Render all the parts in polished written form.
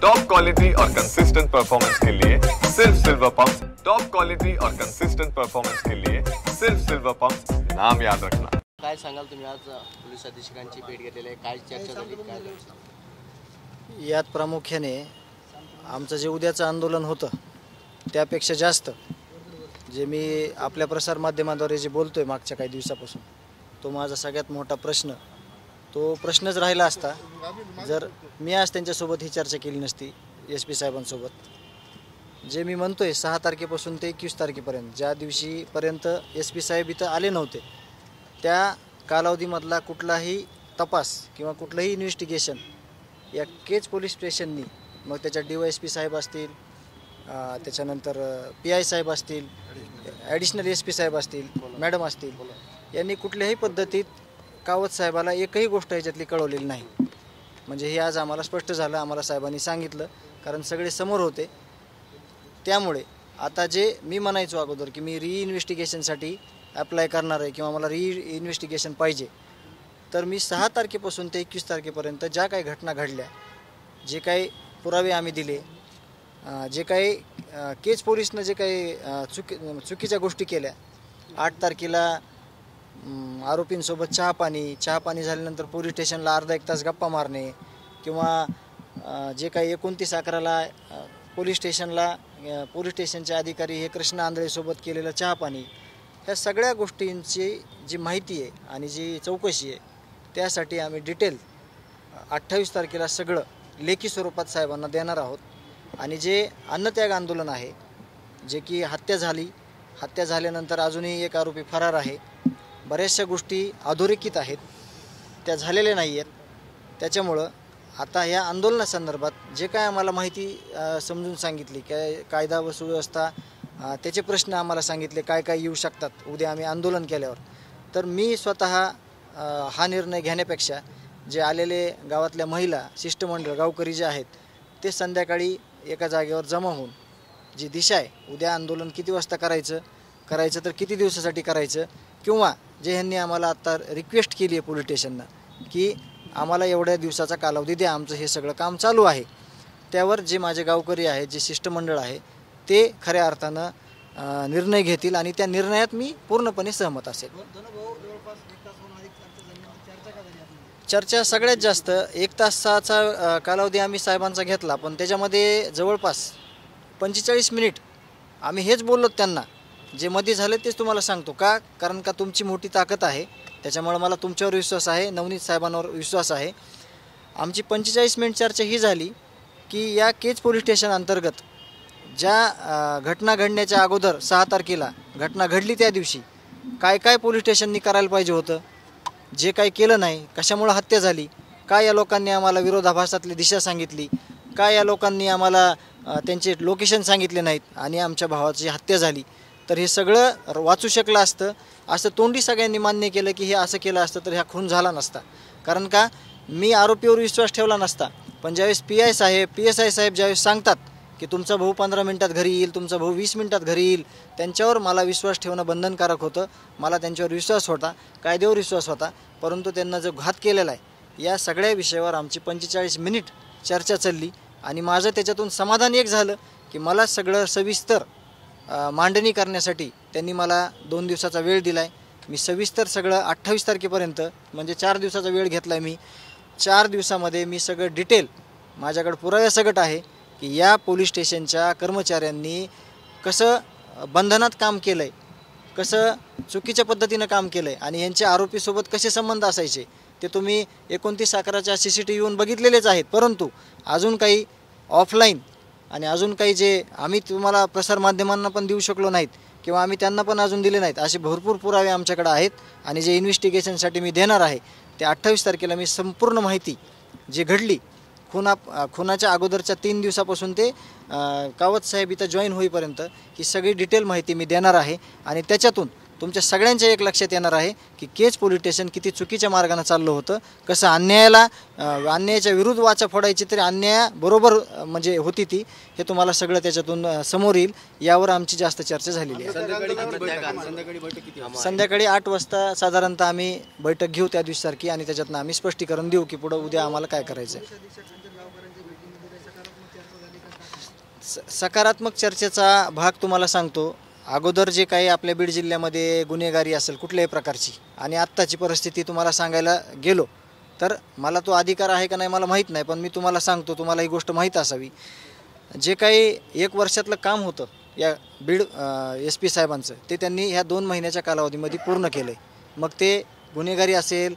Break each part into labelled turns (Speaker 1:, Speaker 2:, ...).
Speaker 1: Top quality और consistent performance के लिए सिर्फ सिल्वर पंप्स। टॉप क्वालिटी और कंसिस्टेंट परफॉर्मेंस के लिए सिर्फ सिल्वर पंप्स, नाम याद रखना।
Speaker 2: काय सांगाल तुम्ही आज पोलीस अधीक्षकांची भेट घेतलेली आहे, काय चर्चा झाली, काय
Speaker 3: यात प्रामुख्याने आमचं जे उद्याचं आंदोलन होतं त्यापेक्षा जास्त जे मी आपल्या प्रसार माध्यमाद्वारे जे बोलतोय मागच्या काही दिवसापासून, तो माझा सगळ्यात मोठा प्रश्न, तो प्रश्नच राहिला असता जर मी आज त्यांच्यासोबत ही चर्चा केली नसती SP साहेबांसोबत। जे मी म्हणतोय 6 तारखेपासून ते 21 तारखेपर्यंत, ज्या दिवशीपर्यंत SP साहेब इथं आले नव्हते, त्या कालावधीमधला कुठलाही तपास किंवा कुठलंही इन्व्हेस्टिगेशन या केज पोलीस स्टेशननी, मग त्याच्यात DYSP साहेब असतील, त्याच्यानंतर PI साहेब असतील, ॲडिशनल SP साहेब असतील, मॅडम असतील, यांनी कुठल्याही पद्धतीत कावत साहेबाला एकही गोष्ट याच्यातली कळवलेली नाही। म्हणजे हे आज आम्हाला स्पष्ट झालं, आम्हाला साहेबांनी सांगितलं, कारण सगळे समोर होते। त्यामुळे आता जे मी म्हणायचो अगोदर की मी इन्व्हेस्टिगेशनसाठी अप्लाय करणार आहे किंवा मला इन्व्हेस्टिगेशन पाहिजे, तर मी 6 तारखेपासून ते 21 तारखेपर्यंत ज्या काही घटना घडल्या, जे काही पुरावे आम्ही दिले, जे काही केज पोलिसनं जे काही चुकीच्या गोष्टी केल्या, 8 तारखेला आरोपींसोबत चहापाणी झाल्यानंतर पोलीस स्टेशनला अर्धा 1 तास गप्पा मारणे, किंवा जे काही 29/11ला पोलीस स्टेशनचे अधिकारी हे कृष्ण आंधळेसोबत केलेलं चहापाणी, ह्या सगळ्या गोष्टींची जी माहिती आहे आणि जी चौकशी आहे, त्यासाठी आम्ही डिटेल 28 तारखेला सगळं लेखी स्वरूपात साहेबांना देणार आहोत। आणि जे अन्नत्याग आंदोलन आहे, जे की हत्या झाल्यानंतर अजूनही एक आरोपी फरार आहे, बऱ्याचशा गोष्टी अधोरेखित आहेत, त्या झालेल्या नाही आहेत। त्याच्यामुळं आता ह्या आंदोलनासंदर्भात जे काय आम्हाला माहिती समजून सांगितली, कायदा व सुव्यवस्था, त्याचे प्रश्न आम्हाला सांगितले, काय काय येऊ शकतात उद्या आम्ही आंदोलन केल्यावर, तर मी स्वतः हा निर्णय घेण्यापेक्षा जे आलेले गावातल्या महिला, शिष्टमंडळ, गावकरी जे आहेत, ते संध्याकाळी एका जागेवर जमा होऊन जी दिशा आहे, उद्या आंदोलन किती वाजता करायचं तर किती दिवसासाठी करायचं, किंवा जे ह्यांनी आम्हाला आता रिक्वेस्ट केली आहे पोलीस स्टेशनला की आम्हाला एवढ्या दिवसाचा कालावधी द्या, आमचं हे सगळं काम चालू आहे, त्यावर जे माझे गावकरी आहेत, जे शिष्टमंडळ आहे, ते खऱ्या अर्थानं निर्णय घेतील आणि त्या निर्णयात मी पूर्णपणे सहमत असेल। चर्चा सगळ्यात जास्त 1 तासाचा कालावधी आम्ही साहेबांचा घेतला, पण त्याच्यामध्ये जवळपास 45 मिनिट आम्ही हेच बोललो त्यांना, जे मध्ये झाले तेच तुम्हाला सांगतो का, कारण का तुमची मोठी ताकद आहे, त्याच्यामुळे मला तुमच्यावर विश्वास आहे, नवनीत साहेबांवर विश्वास आहे। आमची 45 मिनिट चर्चा ही झाली की या केज पोलीस स्टेशन अंतर्गत ज्या घटना घडण्याच्या अगोदर 6 तारखेला घटना घडली, त्या दिवशी काय काय पोलीस स्टेशननी करायला पाहिजे होतं, जे काही केलं नाही, कशामुळे हत्या झाली, काय या लोकांनी आम्हाला विरोधाभासातली दिशा सांगितली, काय या लोकांनी आम्हाला त्यांचे लोकेशन सांगितले नाहीत आणि आमच्या भावाची हत्या झाली, तर हे सगळं वाचू शकलं असतं। असं तोंडी सगळ्यांनी मान्य केलं की हे असं केलं असतं तर ह्या खून झाला नसता, कारण का मी आरोपीवर विश्वास ठेवला नसता। पण ज्यावेळेस PI साहेब, PSI साहेब ज्यावेळेस सांगतात की तुमचा भाऊ 15 मिनिटात घरी येईल, तुमचा भाऊ 20 मिनिटात घरी येईल, त्यांच्यावर मला विश्वास ठेवणं बंधनकारक होतं। मला त्यांच्यावर विश्वास होता, कायद्यावर विश्वास होता, परंतु त्यांना जो घात केलेला आहे, या सगळ्या विषयावर आमची 45 मिनिट चर्चा चालली आणि माझं त्याच्यातून समाधान एक झालं की मला सगळं सविस्तर मांडणी करण्यासाठी त्यांनी मला 2 दिवसाचा वेळ दिला आहे। मी सविस्तर सगळं 28 तारखेपर्यंत, म्हणजे 4 दिवसाचा वेळ घेतला आहे मी। 4 दिवसामध्ये मी सगळं डिटेल, माझ्याकडे पुराव्यासकट आहे की या पोलीस स्टेशनच्या कर्मचाऱ्यांनी कसं बंधनात काम केलं आहे, कसं चुकीच्या पद्धतीनं काम केलं आहे आणि यांच्या आरोपीसोबत कसे संबंध असायचे, ते तुम्ही 29/11च्या CCTVवरून बघितलेलेच आहेत। परंतु अजून काही ऑफलाईन आणि अजून काही जे आम्ही तुम्हाला प्रसार माध्यमांना पण देऊ शकलो नाहीत किंवा आम्ही त्यांना पण अजून दिले नाहीत, असे भरपूर पुरावे आमच्याकडे आहेत। आणि जे इन्व्हेस्टिगेशनसाठी मी देणार आहे ते 28 तारखेला मी संपूर्ण माहिती जी घडली खुनाच्या अगोदरच्या 3 दिवसापासून ते कावत साहेब इथं जॉईन होईपर्यंत ही सगळी डिटेल माहिती मी देणार आहे। आणि त्याच्यातून तुमच्या सगळ्यांच्या एक लक्षात येणार आहे की केज पोलीस स्टेशन किती चुकीच्या मार्गाने चाललं होतं, कसं अन्यायाच्या विरुद्ध वाचा फोडायची तरी अन्यायाबरोबर म्हणजे होती ती, हे तुम्हाला सगळं त्याच्यातून समोर येईल। यावर आमची जास्त चर्चा झालेली आहे। संध्याकाळी 8 वाजता साधारणतः आम्ही बैठक घेऊ त्या दिवसासारखी आणि त्याच्यातून आम्ही स्पष्टीकरण देऊ की पुढे उद्या आम्हाला काय करायचं आहे। सकारात्मक चर्चेचा भाग तुम्हाला सांगतो. अगोदर जे काही आपल्या बीड जिल्ह्यामध्ये गुन्हेगारी असेल कुठल्याही प्रकारची आणि आत्ताची परिस्थिती तुम्हाला सांगायला गेलो तर मला तो अधिकार आहे का नाही मला माहीत नाही, पण मी तुम्हाला सांगतो, तुम्हाला ही गोष्ट माहीत असावी. जे काही 1 वर्षातलं काम होतं या बीड SP साहेबांचं ते त्यांनी ह्या 2 महिन्याच्या कालावधीमध्ये पूर्ण केलं आहे. मग ते गुन्हेगारी असेल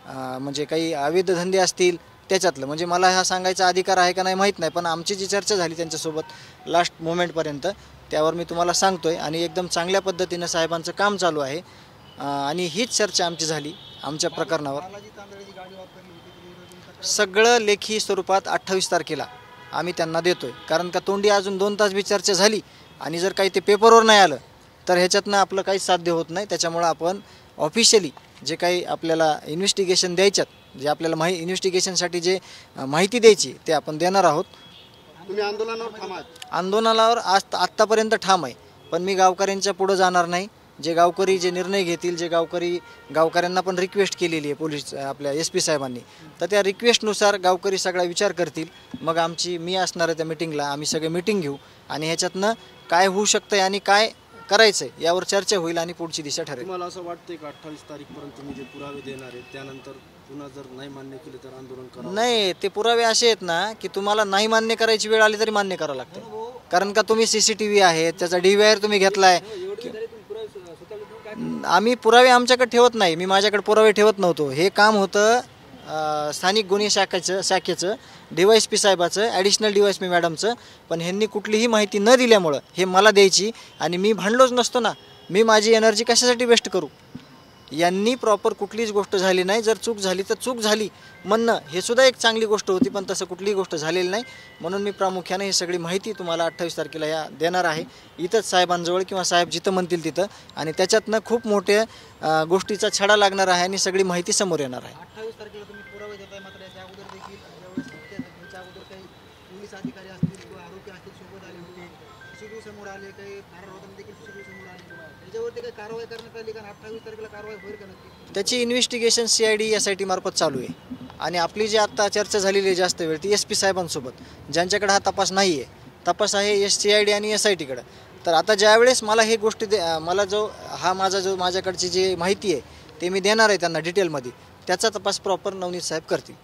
Speaker 3: म्हणजे काही अवैध धंदे असतील त्याच्यातलं, म्हणजे मला हा सांगायचा अधिकार आहे का नाही माहीत नाही, पण आमची जी चर्चा झाली त्यांच्यासोबत लास्ट मोमेंटपर्यंत त्यावर मी तुम्हाला सांगतो आहे. आणि एकदम चांगल्या पद्धतीनं साहेबांचं काम चालू आहे आणि हीच चर्चा आमची झाली आमच्या प्रकरणावर. सगळं लेखी स्वरूपात 28 तारखेला आम्ही त्यांना देतो आहे, कारण का तोंडी अजून 2 तास बी चर्चा झाली आणि जर काही ते पेपरवर नाही आलं तर ह्याच्यातनं आपलं काहीच साध्य होत नाही. त्याच्यामुळं आपण ऑफिशियली जे काही आपल्याला इन्व्हेस्टिगेशन द्यायच्यात, जे आपल्याला इन्व्हेस्टिगेशनसाठी जे माहिती द्यायची ते आपण देणार आहोत.
Speaker 2: तुम्ही आंदोलनावर ठाम आहात?
Speaker 3: आंदोलनावर आत्तापर्यंत ठाम आहे, पण मी गावकऱ्यांच्या पुढं जाणार नाही. जे गावकरी जे निर्णय घेतील, जे गावकऱ्यांना पण रिक्वेस्ट केलेली आहे पोलीस आपल्या SP साहेबांनी, तर त्या रिक्वेस्टनुसार गावकरी सगळा विचार करतील. मग मी असणार आहे त्या मिटिंगला, आम्ही सगळे मिटिंग घेऊ आणि ह्याच्यातनं काय होऊ शकतं आणि काय करायचं आहे यावर चर्चा होईल आणि पुढची दिशा ठरेल.
Speaker 4: तुम्हाला असं वाटतंय का 28 तारीखपर्यंत तुम्ही जे पुरावे देणार आहेत त्यानंतर पुन्हा जर नाही मान्य केले तर आंदोलन करा?
Speaker 3: नाही, ते पुरावे असे आहेत ना की तुम्हाला नाही मान्य करायची वेळ आली तरी मान्य करावं लागतं, कारण का तुम्ही CCTV आहे, त्याचा DVR तुम्ही घेतलाय. आम्ही पुरावे आमच्याकडे ठेवत नाही, मी माझ्याकडे पुरावे ठेवत नव्हतो. हे काम होतं स्थानिक गुन्हे शाखेचं DYSP साहेबाचं, ॲडिशनल DYSP मॅडमचं, पण ह्यांनी कुठलीही माहिती न दिल्यामुळं हे मला द्यायची आणि मी भांडलोच नसतो ना. मी माझी एनर्जी कशासाठी वेस्ट करू? यांनी प्रॉपर कुठलीच गोष्ट झाली नाही. जर चूक झाली तर चूक झाली म्हणणं हे सुद्धा एक चांगली गोष्ट होती, पण तसं कुठलीही गोष्ट झालेली नाही. म्हणून मी प्रामुख्याने ही सगळी माहिती तुम्हाला 28 तारखेला या देणार आहे, इथंच साहेबांजवळ किंवा साहेब जिथं म्हणतील तिथं, आणि त्याच्यातनं खूप मोठ्या गोष्टीचा छडा लागणार आहे आणि सगळी माहिती समोर येणार आहे.
Speaker 5: 28 तारखेला तुम्ही पुरावे देताय, मात्र याच्या अगोदर देखील ज्यावेळेस त्याच्या अगोदर काही पोलीस अधिकारी असतील किंवा आरोपी असतील सोबत आले होते, CCTV समोर आले, काही फरार होताना देखील CCTV समोर आले, याच्यावरती काही कारवाई करण्यात आली का? 28 तारखेला कारवाई होईल का नक्की?
Speaker 3: त्याची इन्व्हेस्टिगेशन CID SIT मार्फत चालू आहे आणि आपली जी आत्ता चर्चा झालेली आहे जास्त वेळ ती SP साहेबांसोबत, ज्यांच्याकडे हा तपास नाही आहे. तपास आहे CID आणि SITकडं. तर आता ज्यावेळेस मला हे गोष्टी मला माझ्याकडची जी माहिती आहे ते मी देणार आहे त्यांना डिटेलमध्ये, त्याचा तपास प्रॉपर नवनीत साहेब करतील.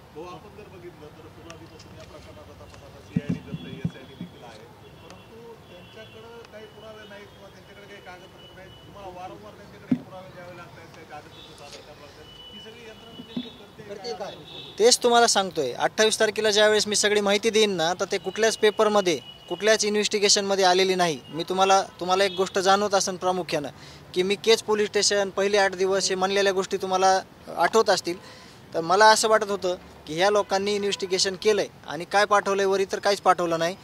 Speaker 3: तेच तुम्हाला सांगतोय, 28 तारखेला ज्यावेळेस मी सगळी माहिती देईन ना, तर ते कुठल्याच पेपरमध्ये कुठल्याच इन्व्हेस्टिगेशनमध्ये आलेली नाही. मी तुम्हाला एक गोष्ट जाणवत असेल प्रामुख्यानं की मी केज पोलीस स्टेशन पहिले 8 दिवस हे म्हणलेल्या गोष्टी तुम्हाला आठवत असतील. तर मला असं वाटत होतं की ह्या लोकांनी इन्व्हेस्टिगेशन केलं आहे आणि काय पाठवलं आहे वरी तर काहीच पाठवलं नाही.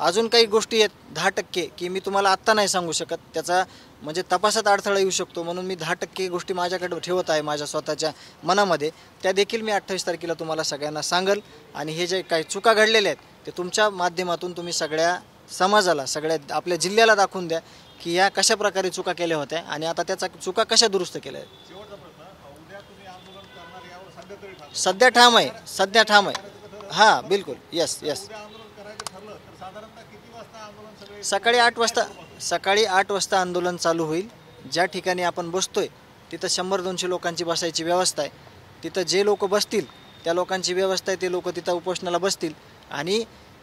Speaker 3: अजून काही गोष्टी आहेत 10% की मी तुम्हाला आत्ता नाही सांगू शकत, त्याचा म्हणजे तपासात अडथळा येऊ शकतो, म्हणून मी 10% गोष्टी माझ्याकडे ठेवत आहे माझ्या स्वतःच्या मनामध्ये. त्या देखील मी 28 तारखेला तुम्हाला सगळ्यांना सांगल आणि हे जे काही चुका घडलेल्या आहेत ते तुमच्या माध्यमातून तुम्ही सगळ्या समाजाला, सगळ्या आपल्या जिल्ह्याला दाखवून द्या की या कशा प्रकारे चुका केल्या होत्या आणि आता त्याचा चुका कशा दुरुस्त केल्या आहेत. सध्या ठाम आहे. हां, बिलकुल. येस. सकाळी 8 वाजता आंदोलन चालू होईल. ज्या ठिकाणी आपण बसतोय तिथं 100-200 लोकांची बसायची व्यवस्था आहे. तिथं जे लोक बसतील त्या लोकांची व्यवस्था आहे, ते लोक तिथं उपोषणाला बसतील आणि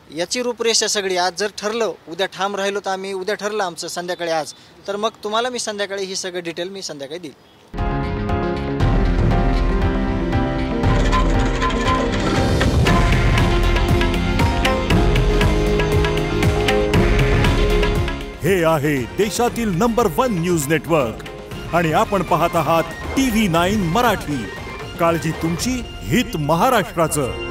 Speaker 3: याची रूपरेषा सगळी आज जर ठरलं, उद्या ठाम राहिलो तर आम्ही उद्या ठरलं आमचं संध्याकाळी आज, तर मग तुम्हाला मी संध्याकाळी ही सगळी डिटेल मी संध्याकाळी देईल.
Speaker 6: हे आहे देशातील नंबर 1 न्यूज नेटवर्क आणि आपण पाहत आहात TV9 मराठी. काळजी तुमची, हित महाराष्ट्राचं.